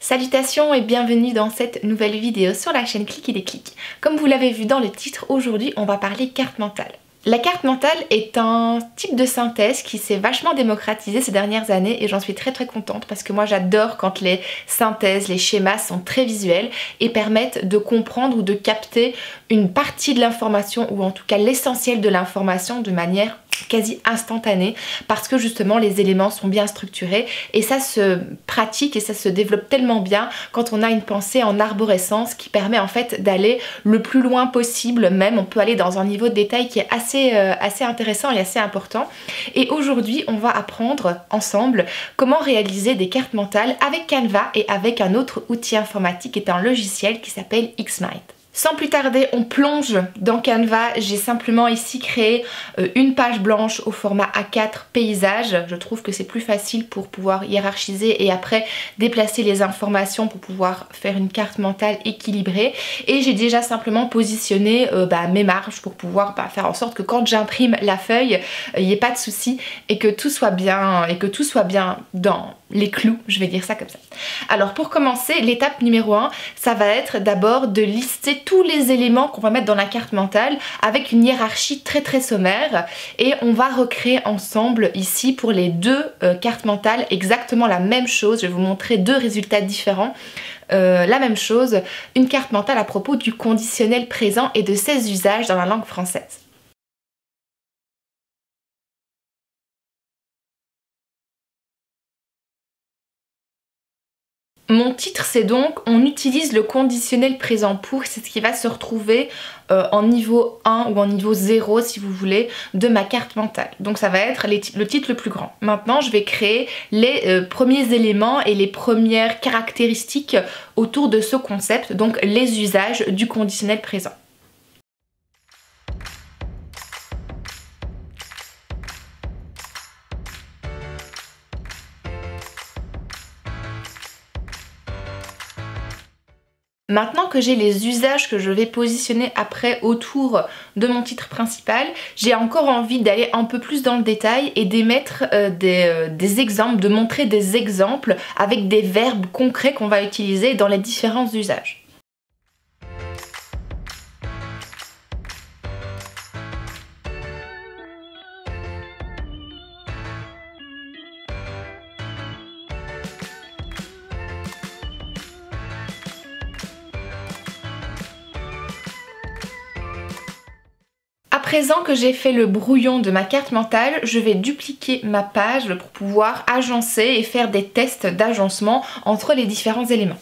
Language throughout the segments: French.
Salutations et bienvenue dans cette nouvelle vidéo sur la chaîne Cliquez des Clics. Comme vous l'avez vu dans le titre, aujourd'hui on va parler carte mentale. La carte mentale est un type de synthèse qui s'est vachement démocratisé ces dernières années et j'en suis très contente parce que moi j'adore quand les synthèses, les schémas sont très visuels et permettent de comprendre ou de capter une partie de l'information ou en tout cas l'essentiel de l'information de manière quasi instantanée parce que justement les éléments sont bien structurés et ça se pratique et ça se développe tellement bien quand on a une pensée en arborescence qui permet en fait d'aller le plus loin possible, même on peut aller dans un niveau de détail qui est assez intéressant et assez important. Et aujourd'hui on va apprendre ensemble comment réaliser des cartes mentales avec Canva et avec un autre outil informatique qui est un logiciel qui s'appelle Xmind. Sans plus tarder, on plonge dans Canva. J'ai simplement ici créé une page blanche au format A4 paysage. Je trouve que c'est plus facile pour pouvoir hiérarchiser et après déplacer les informations pour pouvoir faire une carte mentale équilibrée. Et j'ai déjà simplement positionné mes marges pour pouvoir faire en sorte que quand j'imprime la feuille, il n'y ait pas de souci et que tout soit bien dans les clous, je vais dire ça comme ça. Alors pour commencer, l'étape numéro 1, ça va être d'abord de lister tous les éléments qu'on va mettre dans la carte mentale avec une hiérarchie très sommaire et on va recréer ensemble ici pour les deux cartes mentales exactement la même chose. Je vais vous montrer deux résultats différents. La même chose, une carte mentale à propos du conditionnel présent et de ses usages dans la langue française. Mon titre c'est donc on utilise le conditionnel présent pour, c'est ce qui va se retrouver en niveau 1 ou en niveau 0 si vous voulez de ma carte mentale. Donc ça va être le titre le plus grand. Maintenant je vais créer les premiers éléments et les premières caractéristiques autour de ce concept, donc les usages du conditionnel présent. Maintenant que j'ai les usages que je vais positionner après autour de mon titre principal, j'ai encore envie d'aller un peu plus dans le détail et d'émettre des exemples, de montrer des exemples avec des verbes concrets qu'on va utiliser dans les différents usages. À présent que j'ai fait le brouillon de ma carte mentale, je vais dupliquer ma page pour pouvoir agencer et faire des tests d'agencement entre les différents éléments.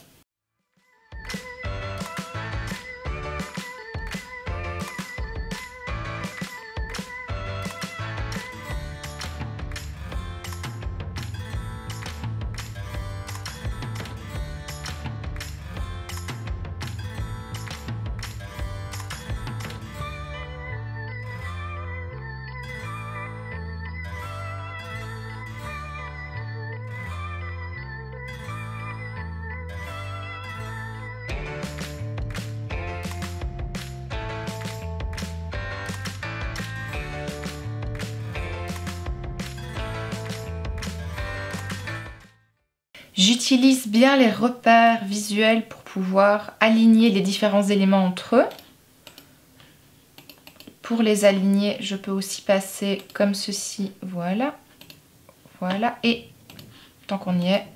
J'utilise bien les repères visuels pour pouvoir aligner les différents éléments entre eux. Pour les aligner, je peux aussi passer comme ceci, voilà. Voilà, et tant qu'on y est,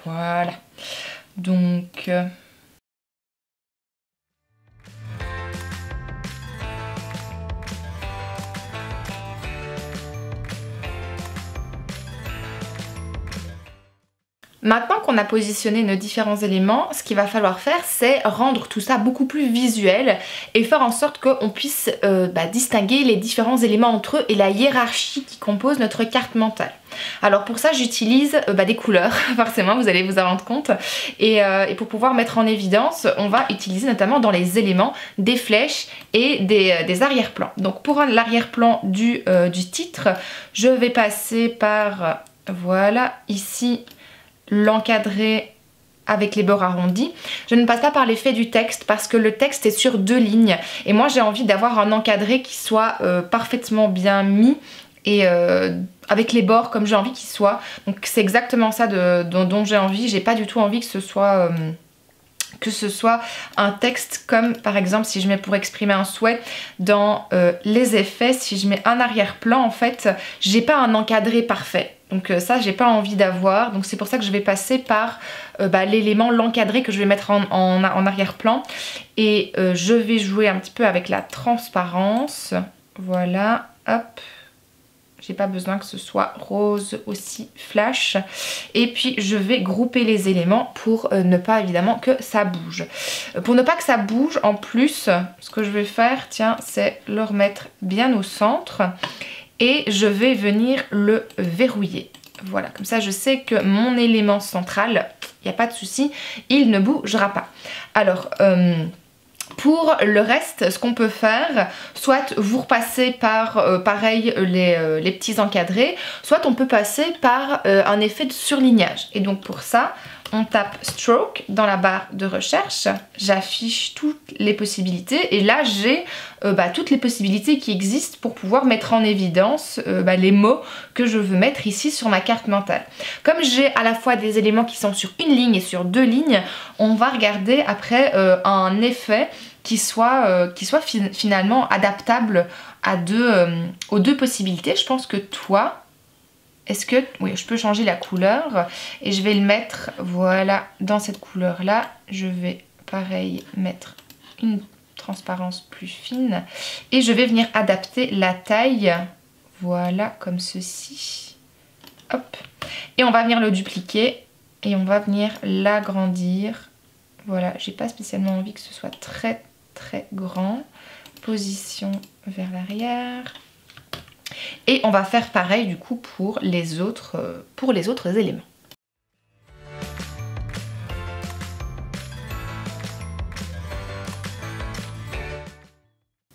voilà. Donc... Maintenant qu'on a positionné nos différents éléments, ce qu'il va falloir faire, c'est rendre tout ça beaucoup plus visuel et faire en sorte qu'on puisse distinguer les différents éléments entre eux et la hiérarchie qui compose notre carte mentale. Alors pour ça j'utilise des couleurs, forcément vous allez vous en rendre compte, et pour pouvoir mettre en évidence, on va utiliser notamment dans les éléments des flèches et des arrière-plans. Donc pour l'arrière-plan du titre, je vais passer par, voilà, ici, l'encadrer avec les bords arrondis. Je ne passe pas par l'effet du texte parce que le texte est sur deux lignes et moi j'ai envie d'avoir un encadré qui soit parfaitement bien mis et avec les bords comme j'ai envie qu'ils soient. Donc c'est exactement ça dont j'ai envie. J'ai pas du tout envie que ce soit un texte comme par exemple si je mets pour exprimer un souhait dans les effets, si je mets un arrière-plan en fait j'ai pas un encadré parfait. Donc ça j'ai pas envie d'avoir, donc c'est pour ça que je vais passer par l'élément, l'encadré que je vais mettre en arrière-plan. Et je vais jouer un petit peu avec la transparence. Voilà, hop. J'ai pas besoin que ce soit rose aussi flash. Et puis je vais grouper les éléments pour ne pas évidemment que ça bouge. Pour ne pas que ça bouge, en plus, ce que je vais faire, tiens, c'est le remettre bien au centre. Et je vais venir le verrouiller. Voilà, comme ça je sais que mon élément central, il n'y a pas de souci, il ne bougera pas. Alors, pour le reste, ce qu'on peut faire, soit vous repassez par, pareil, les petits encadrés, soit on peut passer par un effet de surlignage. Et donc pour ça, on tape Stroke dans la barre de recherche, j'affiche toutes les possibilités et là j'ai toutes les possibilités qui existent pour pouvoir mettre en évidence les mots que je veux mettre ici sur ma carte mentale. Comme j'ai à la fois des éléments qui sont sur une ligne et sur deux lignes, on va regarder après un effet qui soit finalement adaptable aux deux possibilités. Je pense que toi... oui, je peux changer la couleur et je vais le mettre, voilà, dans cette couleur-là. Je vais, pareil, mettre une transparence plus fine et je vais venir adapter la taille, voilà, comme ceci. Hop. Et on va venir le dupliquer et on va venir l'agrandir. Voilà, j'ai pas spécialement envie que ce soit très très grand. Position vers l'arrière. Et on va faire pareil du coup pour les autres éléments.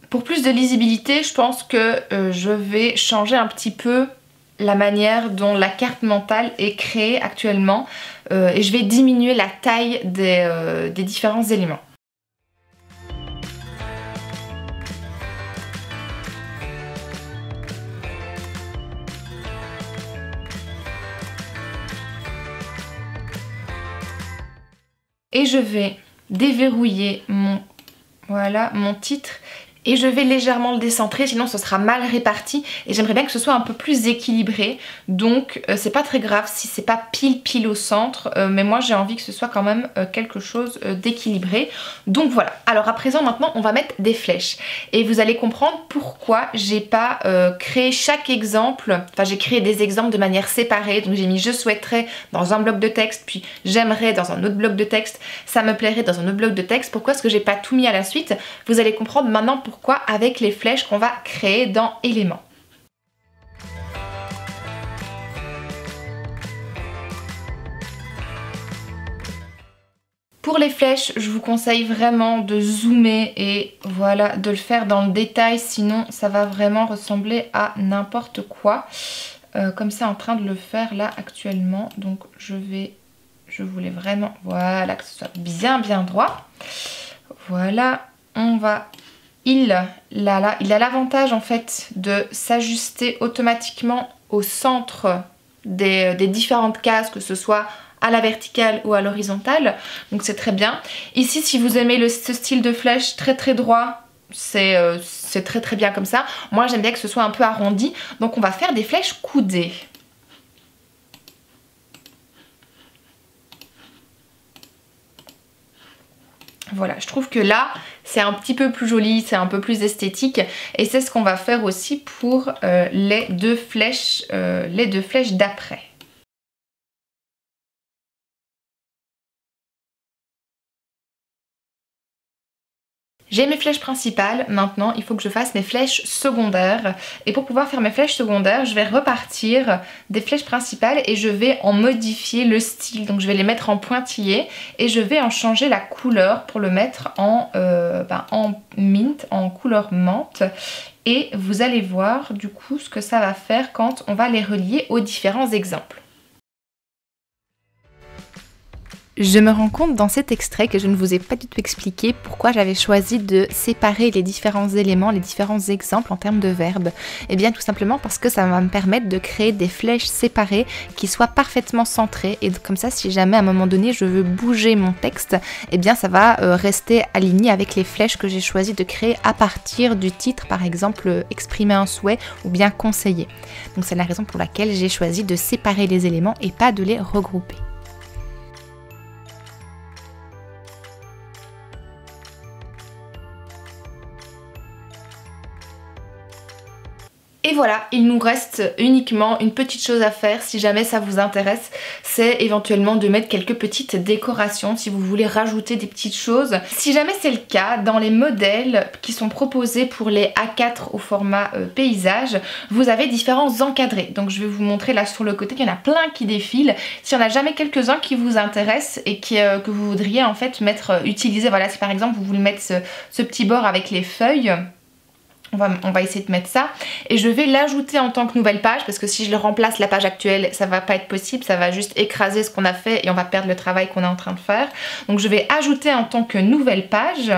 Pour plus de lisibilité, je pense que je vais changer un petit peu la manière dont la carte mentale est créée actuellement et je vais diminuer la taille des différents éléments. Et je vais déverrouiller mon titre et je vais légèrement le décentrer, sinon ce sera mal réparti et j'aimerais bien que ce soit un peu plus équilibré. Donc c'est pas très grave si c'est pas pile au centre, mais moi j'ai envie que ce soit quand même quelque chose d'équilibré. Donc voilà, alors à présent maintenant on va mettre des flèches et vous allez comprendre pourquoi j'ai pas créé chaque exemple, enfin j'ai créé des exemples de manière séparée. Donc j'ai mis je souhaiterais dans un bloc de texte, puis j'aimerais dans un autre bloc de texte, ça me plairait dans un autre bloc de texte. Pourquoi est-ce que j'ai pas tout mis à la suite? Vous allez comprendre maintenant pourquoi avec les flèches qu'on va créer dans éléments. Pour les flèches, je vous conseille vraiment de zoomer et voilà, de le faire dans le détail, sinon ça va vraiment ressembler à n'importe quoi. Comme c'est en train de le faire là actuellement. Donc je voulais vraiment, voilà, que ce soit bien droit. Voilà, on va... Il a l'avantage en fait de s'ajuster automatiquement au centre des différentes cases, que ce soit à la verticale ou à l'horizontale, donc c'est très bien. Ici si vous aimez ce style de flèche très droit, c'est très bien comme ça. Moi j'aime bien que ce soit un peu arrondi, donc on va faire des flèches coudées. Voilà, je trouve que là, c'est un petit peu plus joli, c'est un peu plus esthétique. Et c'est ce qu'on va faire aussi pour les deux flèches d'après. J'ai mes flèches principales, maintenant il faut que je fasse mes flèches secondaires. Et pour pouvoir faire mes flèches secondaires, je vais repartir des flèches principales et je vais en modifier le style. Donc je vais les mettre en pointillés et je vais en changer la couleur pour le mettre en mint, en couleur menthe. Et vous allez voir du coup ce que ça va faire quand on va les relier aux différents exemples. Je me rends compte dans cet extrait que je ne vous ai pas du tout expliqué pourquoi j'avais choisi de séparer les différents éléments, les différents exemples en termes de verbes. Eh bien tout simplement parce que ça va me permettre de créer des flèches séparées qui soient parfaitement centrées et comme ça si jamais à un moment donné je veux bouger mon texte, eh bien ça va rester aligné avec les flèches que j'ai choisi de créer à partir du titre, par exemple exprimer un souhait ou bien conseiller. Donc c'est la raison pour laquelle j'ai choisi de séparer les éléments et pas de les regrouper. Et voilà, il nous reste uniquement une petite chose à faire si jamais ça vous intéresse, c'est éventuellement de mettre quelques petites décorations si vous voulez rajouter des petites choses. Si jamais c'est le cas, dans les modèles qui sont proposés pour les A4 au format paysage, vous avez différents encadrés. Donc je vais vous montrer là sur le côté, il y en a plein qui défilent. S'il n'y en a jamais quelques-uns qui vous intéressent et que vous voudriez en fait utiliser, voilà, si par exemple vous voulez mettre ce petit bord avec les feuilles, on va essayer de mettre ça et je vais l'ajouter en tant que nouvelle page parce que si je le remplace la page actuelle ça va pas être possible, ça va juste écraser ce qu'on a fait et on va perdre le travail qu'on est en train de faire. Donc je vais ajouter en tant que nouvelle page.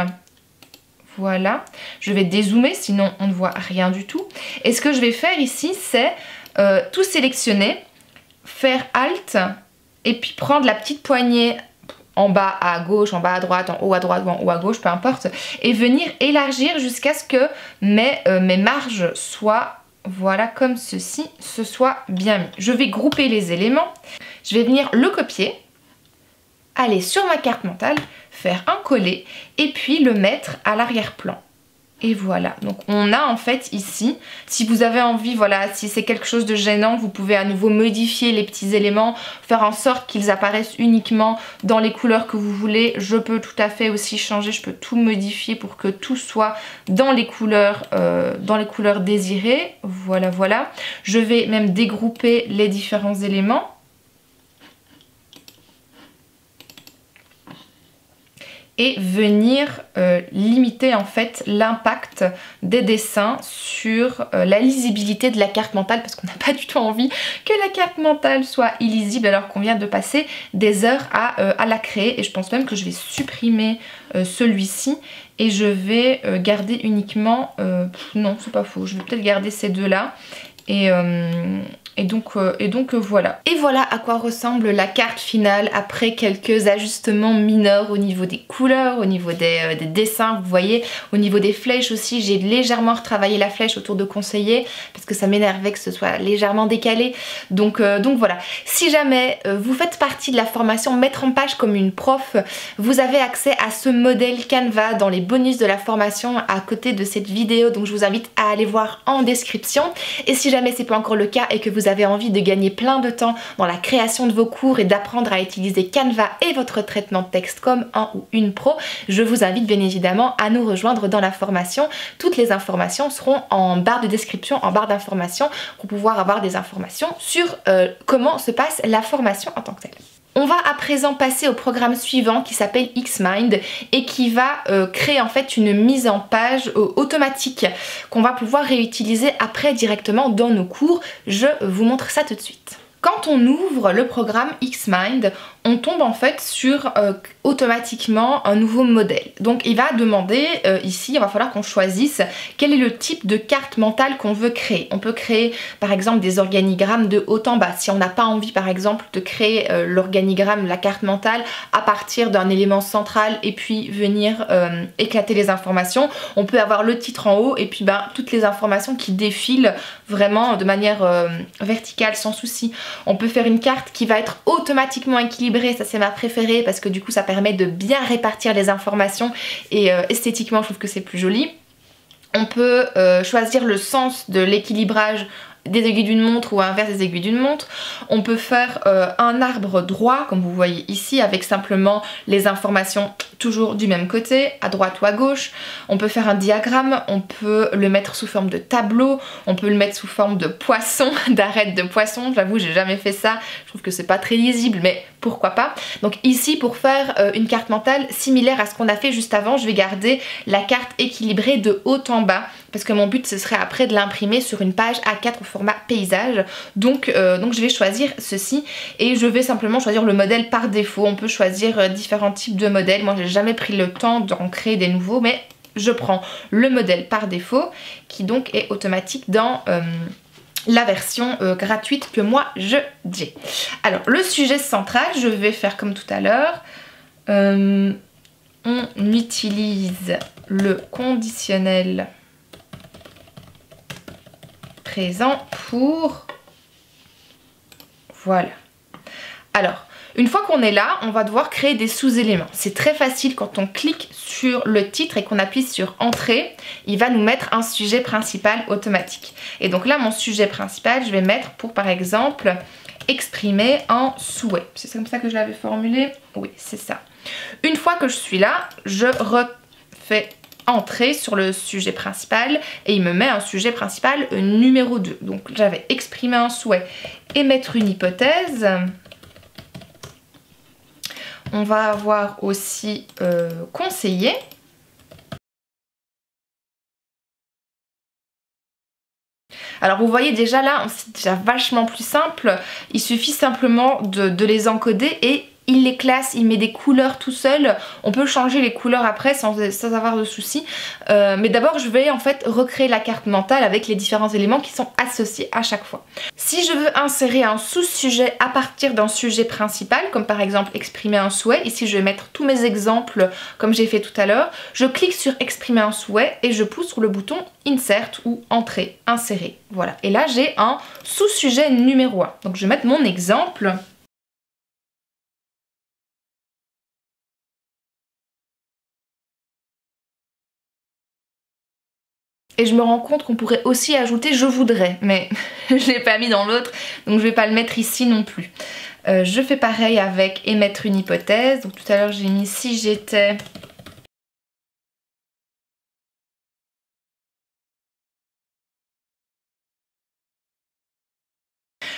Voilà, je vais dézoomer sinon on ne voit rien du tout. Et ce que je vais faire ici c'est tout sélectionner, faire Alt et puis prendre la petite poignée en bas à gauche, en bas à droite, en haut à droite ou en haut à gauche, peu importe, et venir élargir jusqu'à ce que mes marges soient, voilà, comme ceci, ce soit bien mis. Je vais grouper les éléments, je vais venir le copier, aller sur ma carte mentale, faire un coller, et puis le mettre à l'arrière-plan. Et voilà, donc on a en fait ici, si vous avez envie, voilà, si c'est quelque chose de gênant, vous pouvez à nouveau modifier les petits éléments, faire en sorte qu'ils apparaissent uniquement dans les couleurs que vous voulez. Je peux tout à fait aussi changer, je peux tout modifier pour que tout soit dans les couleurs désirées. Voilà, voilà. Je vais même dégrouper les différents éléments. Et venir limiter en fait l'impact des dessins sur la lisibilité de la carte mentale parce qu'on n'a pas du tout envie que la carte mentale soit illisible alors qu'on vient de passer des heures à la créer. Et je pense même que je vais supprimer celui-ci et je vais garder uniquement... non, c'est pas faux, je vais peut-être garder ces deux-là. Et donc voilà. Et voilà à quoi ressemble la carte finale après quelques ajustements mineurs au niveau des couleurs, au niveau des dessins, vous voyez, au niveau des flèches aussi. J'ai légèrement retravaillé la flèche autour de conseiller parce que ça m'énervait que ce soit légèrement décalé. Donc voilà. Si jamais vous faites partie de la formation Mettre en page comme une prof, vous avez accès à ce modèle Canva dans les bonus de la formation à côté de cette vidéo. Donc je vous invite à aller voir en description. Et si jamais c'est pas encore le cas et que vous avez envie de gagner plein de temps dans la création de vos cours et d'apprendre à utiliser Canva et votre traitement de texte comme un ou une pro, je vous invite bien évidemment à nous rejoindre dans la formation. Toutes les informations seront en barre de description, en barre d'informations pour pouvoir avoir des informations sur comment se passe la formation en tant que telle. On va à présent passer au programme suivant qui s'appelle Xmind et qui va créer en fait une mise en page automatique qu'on va pouvoir réutiliser après directement dans nos cours. Je vous montre ça tout de suite. Quand on ouvre le programme Xmind, on tombe en fait sur automatiquement un nouveau modèle. Donc il va demander ici, il va falloir qu'on choisisse quel est le type de carte mentale qu'on veut créer. On peut créer par exemple des organigrammes de haut en bas. Si on n'a pas envie par exemple de créer l'organigramme, la carte mentale à partir d'un élément central et puis venir éclater les informations, on peut avoir le titre en haut et puis toutes les informations qui défilent vraiment de manière verticale sans souci. On peut faire une carte qui va être automatiquement équilibrée, ça c'est ma préférée parce que du coup ça permet de bien répartir les informations et esthétiquement je trouve que c'est plus joli. On peut choisir le sens de l'équilibrage des aiguilles d'une montre ou à l'inverse des aiguilles d'une montre. On peut faire un arbre droit comme vous voyez ici avec simplement les informations toujours du même côté, à droite ou à gauche. On peut faire un diagramme, on peut le mettre sous forme de tableau, on peut le mettre sous forme de poisson, d'arête de poisson. J'avoue, j'ai jamais fait ça, je trouve que c'est pas très lisible, mais pourquoi pas. Donc ici, pour faire une carte mentale similaire à ce qu'on a fait juste avant, je vais garder la carte équilibrée de haut en bas, parce que mon but ce serait après de l'imprimer sur une page A4 au format paysage. Donc je vais choisir ceci et je vais simplement choisir le modèle par défaut. On peut choisir différents types de modèles. Moi j'ai jamais pris le temps d'en créer des nouveaux, mais je prends le modèle par défaut qui donc est automatique dans la version gratuite que moi j'ai. Alors le sujet central, je vais faire comme tout à l'heure. On utilise le conditionnel présent pour... Voilà. Alors, une fois qu'on est là, on va devoir créer des sous-éléments. C'est très facile quand on clique sur le titre et qu'on appuie sur Entrée, il va nous mettre un sujet principal automatique. Et donc là, mon sujet principal, je vais mettre pour par exemple exprimer un souhait. C'est comme ça que je l'avais formulé? Oui, c'est ça. Une fois que je suis là, je refais Entrer sur le sujet principal et il me met un sujet principal numéro 2. Donc j'avais exprimé un souhait, émettre une hypothèse. On va avoir aussi conseiller. Alors vous voyez déjà là, c'est déjà vachement plus simple. Il suffit simplement de les encoder et il les classe, il met des couleurs tout seul. On peut changer les couleurs après sans avoir de soucis. Mais d'abord je vais en fait recréer la carte mentale avec les différents éléments qui sont associés à chaque fois. Si je veux insérer un sous-sujet à partir d'un sujet principal, comme par exemple exprimer un souhait, ici je vais mettre tous mes exemples comme j'ai fait tout à l'heure, je clique sur exprimer un souhait et je pousse sur le bouton Insert ou Entrée, insérer. Voilà, et là j'ai un sous-sujet numéro 1. Donc je vais mettre mon exemple. Et je me rends compte qu'on pourrait aussi ajouter je voudrais, mais je ne l'ai pas mis dans l'autre, donc je ne vais pas le mettre ici non plus. Je fais pareil avec émettre une hypothèse. Donc tout à l'heure j'ai mis si j'étais...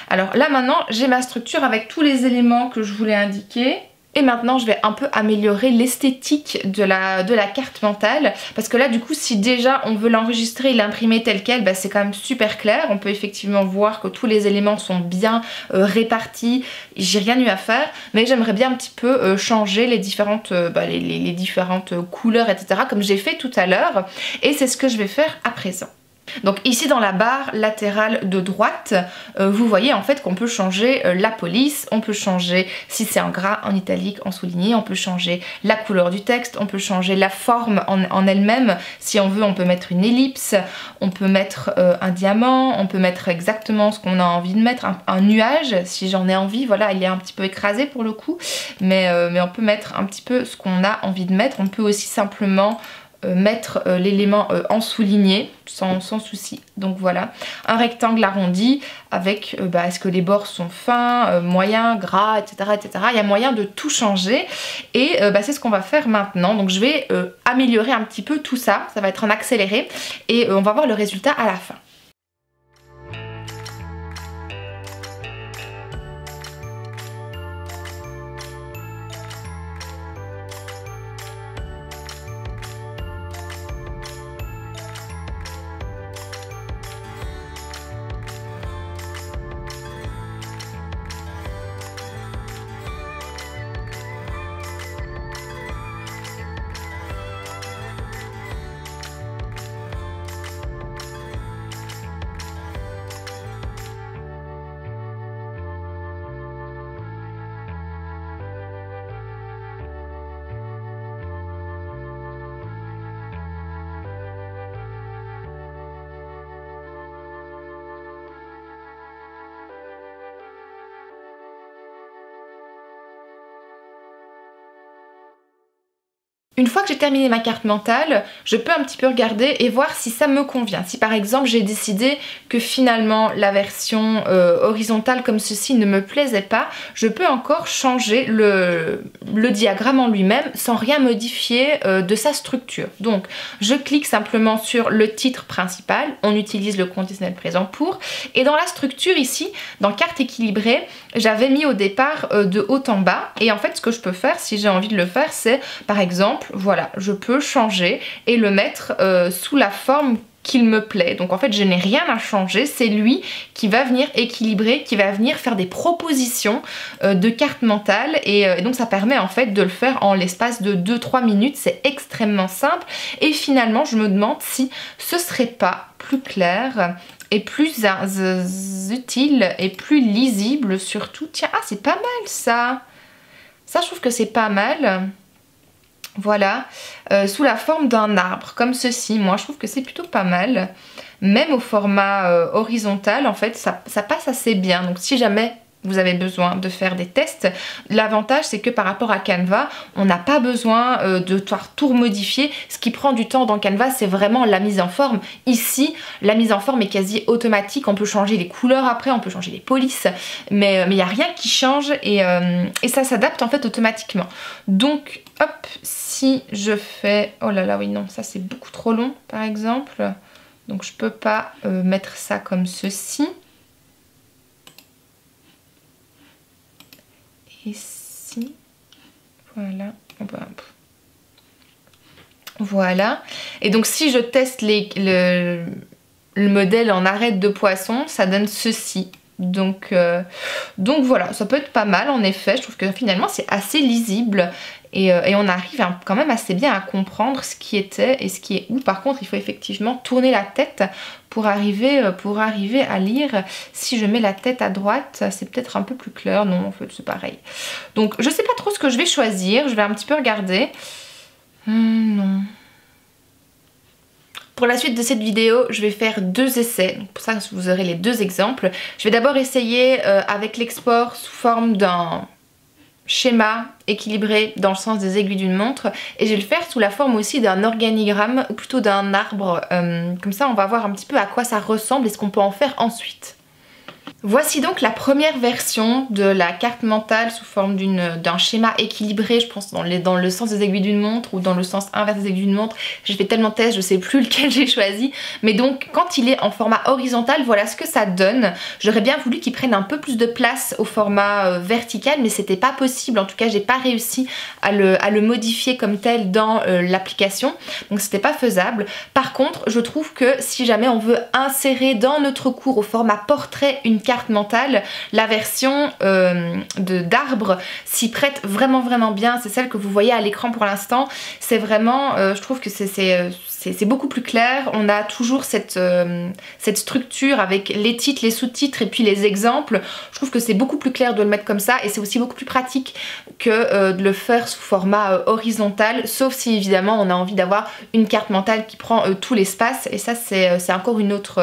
Alors là maintenant j'ai ma structure avec tous les éléments que je voulais indiquer. Et maintenant je vais un peu améliorer l'esthétique de la carte mentale, parce que là du coup si déjà on veut l'enregistrer et l'imprimer tel quel, bah, c'est quand même super clair. On peut effectivement voir que tous les éléments sont bien répartis, j'ai rien eu à faire, mais j'aimerais bien un petit peu changer les différentes, les différentes couleurs, etc. comme j'ai fait tout à l'heure, et c'est ce que je vais faire à présent. Donc ici dans la barre latérale de droite, vous voyez en fait qu'on peut changer la police, on peut changer si c'est en gras, en italique, en souligné, on peut changer la couleur du texte, on peut changer la forme en elle-même. Si on veut, on peut mettre une ellipse, on peut mettre un diamant, on peut mettre exactement ce qu'on a envie de mettre, un nuage si j'en ai envie. Voilà, il est un petit peu écrasé pour le coup, mais on peut mettre un petit peu ce qu'on a envie de mettre. On peut aussi simplement mettre l'élément en souligné sans souci. Donc voilà, un rectangle arrondi avec est-ce que les bords sont fins, moyens, gras, etc., etc. Il y a moyen de tout changer et c'est ce qu'on va faire maintenant. Donc je vais améliorer un petit peu tout ça, ça va être en accéléré et on va voir le résultat à la fin. Une fois que j'ai terminé ma carte mentale, je peux un petit peu regarder et voir si ça me convient. Si par exemple j'ai décidé que finalement la version horizontale comme ceci ne me plaisait pas, je peux encore changer le diagramme en lui-même sans rien modifier de sa structure. Donc je clique simplement sur le titre principal, on utilise le conditionnel présent pour, et dans la structure ici, dans carte équilibrée, j'avais mis au départ de haut en bas, et en fait ce que je peux faire si j'ai envie de le faire, c'est par exemple, voilà, je peux changer et le mettre sous la forme qu'il me plaît. Donc en fait je n'ai rien à changer, c'est lui qui va venir équilibrer, qui va venir faire des propositions de carte mentale, et donc ça permet en fait de le faire en l'espace de 2-3 minutes, c'est extrêmement simple, et finalement je me demande si ce serait pas plus clair et plus utile et plus lisible surtout. Tiens, ah c'est pas mal ça, ça je trouve que c'est pas mal. Voilà, sous la forme d'un arbre, comme ceci. Moi, je trouve que c'est plutôt pas mal. Même au format horizontal, en fait, ça passe assez bien. Donc, si jamais vous avez besoin de faire des tests, l'avantage, c'est que par rapport à Canva, on n'a pas besoin de tout remodifier. Ce qui prend du temps dans Canva, c'est vraiment la mise en forme. Ici, la mise en forme est quasi automatique. On peut changer les couleurs après, on peut changer les polices, mais il n'y a rien qui change, et ça s'adapte en fait automatiquement. Donc, hop, si je fais... Oh là là, oui, non, ça c'est beaucoup trop long, par exemple. Donc, je peux pas mettre ça comme ceci. Ici, voilà, voilà. Et donc si je teste le modèle en arête de poisson, ça donne ceci. Donc voilà, ça peut être pas mal en effet. Je trouve que finalement c'est assez lisible, et on arrive quand même assez bien à comprendre ce qui était et ce qui est où. Par contre, il faut effectivement tourner la tête pour arriver à lire. Si je mets la tête à droite, c'est peut-être un peu plus clair. Non, en fait, c'est pareil. Donc, je sais pas trop ce que je vais choisir. Je vais un petit peu regarder. Non. Pour la suite de cette vidéo, je vais faire 2 essais. Donc pour ça, vous aurez les 2 exemples. Je vais d'abord essayer avec l'export sous forme d'un schéma équilibré dans le sens des aiguilles d'une montre, et je vais le faire sous la forme aussi d'un organigramme, ou plutôt d'un arbre. Comme ça, on va voir un petit peu à quoi ça ressemble et ce qu'on peut en faire ensuite. Voici donc la première version de la carte mentale sous forme d'un schéma équilibré, je pense dans le sens des aiguilles d'une montre ou dans le sens inverse des aiguilles d'une montre. J'ai fait tellement de tests, je sais plus lequel j'ai choisi. Mais donc quand il est en format horizontal, voilà ce que ça donne. J'aurais bien voulu qu'il prenne un peu plus de place au format vertical, mais c'était pas possible. En tout cas, j'ai pas réussi à le modifier comme tel dans l'application. Donc c'était pas faisable. Par contre, je trouve que si jamais on veut insérer dans notre cours au format portrait une carte mentale, la version d'arbre s'y prête vraiment bien. C'est celle que vous voyez à l'écran pour l'instant. C'est vraiment, je trouve que c'est beaucoup plus clair. On a toujours cette structure avec les titres, les sous-titres et puis les exemples. Je trouve que c'est beaucoup plus clair de le mettre comme ça, et c'est aussi beaucoup plus pratique que de le faire sous format horizontal, sauf si évidemment on a envie d'avoir une carte mentale qui prend tout l'espace, et ça c'est encore une autre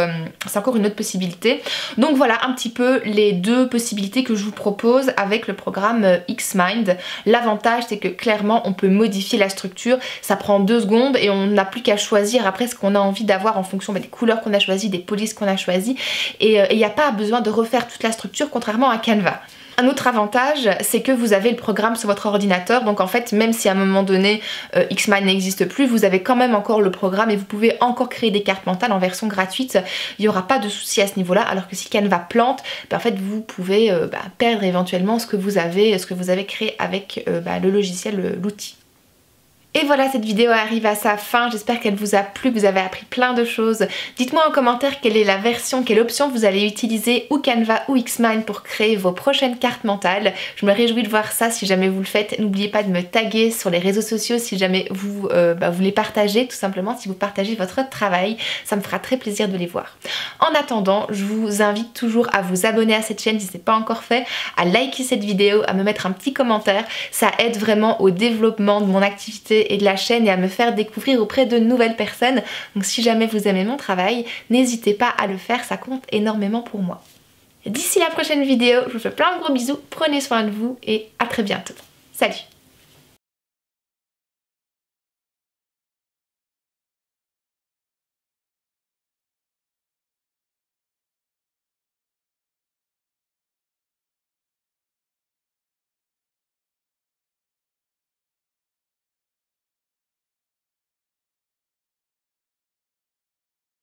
possibilité. Donc voilà un petit peu les 2 possibilités que je vous propose avec le programme Xmind. L'avantage, c'est que clairement on peut modifier la structure, ça prend 2 secondes et on n'a plus qu'à choisir après ce qu'on a envie d'avoir en fonction des couleurs qu'on a choisies, des polices qu'on a choisies, et il n'y a pas besoin de refaire toute la structure contrairement à Canva. Un autre avantage, c'est que vous avez le programme sur votre ordinateur, donc en fait même si à un moment donné Xmind n'existe plus, vous avez quand même encore le programme et vous pouvez encore créer des cartes mentales en version gratuite. Il n'y aura pas de souci à ce niveau là, alors que si Canva plante, en fait vous pouvez perdre éventuellement ce que vous avez créé avec le logiciel, l'outil. Et voilà, cette vidéo arrive à sa fin. J'espère qu'elle vous a plu, que vous avez appris plein de choses. Dites-moi en commentaire quelle est la version, quelle option vous allez utiliser, ou Canva ou Xmind, pour créer vos prochaines cartes mentales. Je me réjouis de voir ça si jamais vous le faites. N'oubliez pas de me taguer sur les réseaux sociaux si jamais vous les partagez, tout simplement si vous partagez votre travail. Ça me fera très plaisir de les voir. En attendant, je vous invite toujours à vous abonner à cette chaîne si ce n'est pas encore fait, à liker cette vidéo, à me mettre un petit commentaire. Ça aide vraiment au développement de mon activité et de la chaîne, et à me faire découvrir auprès de nouvelles personnes. Donc si jamais vous aimez mon travail, n'hésitez pas à le faire, ça compte énormément pour moi. D'ici la prochaine vidéo, je vous fais plein de gros bisous, prenez soin de vous et à très bientôt. Salut!